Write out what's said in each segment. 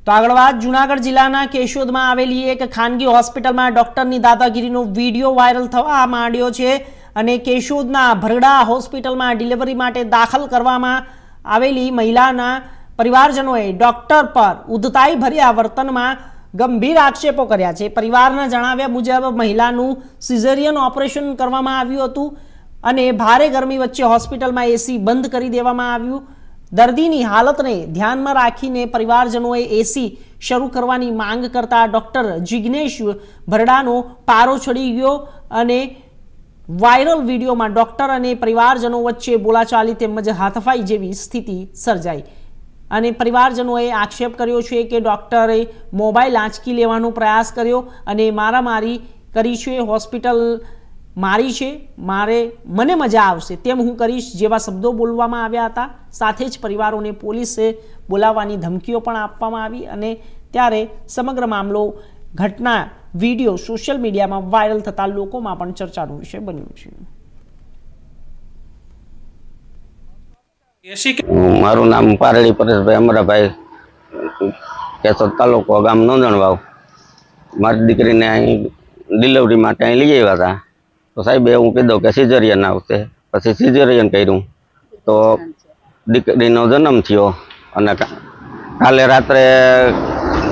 તો આગળ વાત જૂનાગઢ જિલ્લાના કેશોદમાં આવેલી એક ખાનગી હોસ્પિટલમાં ડોક્ટરની દાદાગીરીનો વિડીયો વાયરલ થવા માંડ્યો છે અને કેશોદના ભરડા હોસ્પિટલમાં ડિલિવરી માટે દાખલ કરવામાં આવેલી મહિલાના પરિવારજનોએ ડોક્ટર પર ઉદ્ધતાઈ ભર્યા વર્તનમાં ગંભીર આક્ષેપો કર્યા છે। પરિવારના જણાવ્યા મુજબ મહિલાનું સિઝેરિયન ઓપરેશન કરવામાં આવ્યું હતું અને ભારે ગરમી વચ્ચે હોસ્પિટલમાં એસી બંધ કરી દેવામાં આવ્યું। દર્દીની હાલતને ધ્યાનમાં રાખીને પરિવારજનોએ એસી શરૂ કરવાની માંગ કરતા ડોક્ટર જિગ્નેશ ભરડાનો પારો ચડી ગયો અને વાયરલ વિડીયોમાં ડોક્ટર અને પરિવારજનો વચ્ચે બોલાચાલી તેમજ હાથાપાઈ જેવી સ્થિતિ સર્જાઈ અને પરિવારજનોએ આક્ષેપ કર્યો છે કે ડોક્ટરે મોબાઈલ આંચકી લેવાનો પ્રયાસ કર્યો અને મારામારી કરી છે। હોસ્પિટલ મારી છે, મને મજા આવશે તેમ હું કરીશ જેવા શબ્દો બોલવામાં આવ્યા હતા। સાથે જ પરિવારોને પોલીસે બોલાવવાની ધમકીઓ પણ આપવામાં આવી અને ત્યારે સમગ્ર મામલો ઘટના વિડીયો સોશિયલ મીડિયામાં વાયરલ થતા લોકોમાં પણ ચર્ચાનો વિષય બન્યો છે। મારું નામ પારડી પરેશભાઈ અમરાભાઈ, કેશોદ તાલુકો, ગામ નોંધણવાવ। મારી દીકરીને અહીં ડિલિવરી માટે અહીં લઈ આવ્યા હતા તો સાહેબે હું કીધું કે સિઝેરિયન આવશે, પછી સિઝેરિયન કર્યું તો દીકરીનો જન્મ થયો અને કાલે રાત્રે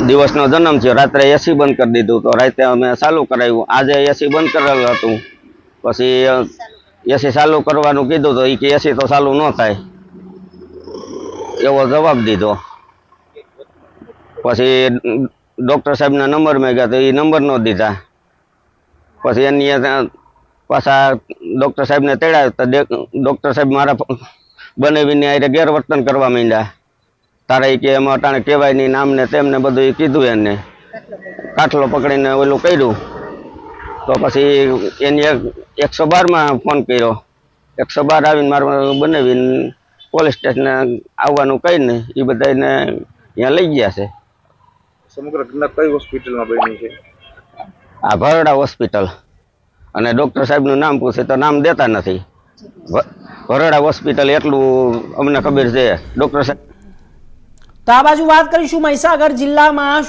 દિવસનો જન્મ થયો, રાત્રે એસી બંધ કરી દીધું તો રાતે અમે ચાલુ કરાવ્યું। આજે એસી બંધ કરેલું હતું, પછી એસી ચાલુ કરવાનું કીધું તો એ કે એસી તો ચાલુ ન થાય એવો જવાબ દીધો। પછી ડૉક્ટર સાહેબના નંબર માંગ્યા તો એ નંબર ન દીધા। પછી એની પાછા ડૉક્ટર સાહેબને તેડ્યા તો ડૉક્ટર સાહેબ મારા બનાવીને આરે ગેરવર્તન કરવા માંડ્યા। તારે કે એમાં અટાણે કહેવાય નહીં, નામને તેમને બધું કીધું, એને કાટલો પકડીને ઓલું કર્યું। તો પછી એની 112માં ફોન કર્યો, 112 આવીને મારું બનાવીને પોલીસ સ્ટેશને આવવાનું કહીને એ બધાને અહીંયા લઈ ગયા છે। સમગ્ર ઘટના કઈ હોસ્પિટલમાં બની છે? આ ભરડા હોસ્પિટલ, અને ડૉક્ટર સાહેબનું નામ પૂછે તો નામ દેતા નથી। ભરડા હોસ્પિટલ એટલું અમને ખબર છે ડૉક્ટર સાહેબ। તો આ બાજુ વાત કરીશું મહીસાગર જિલ્લામાં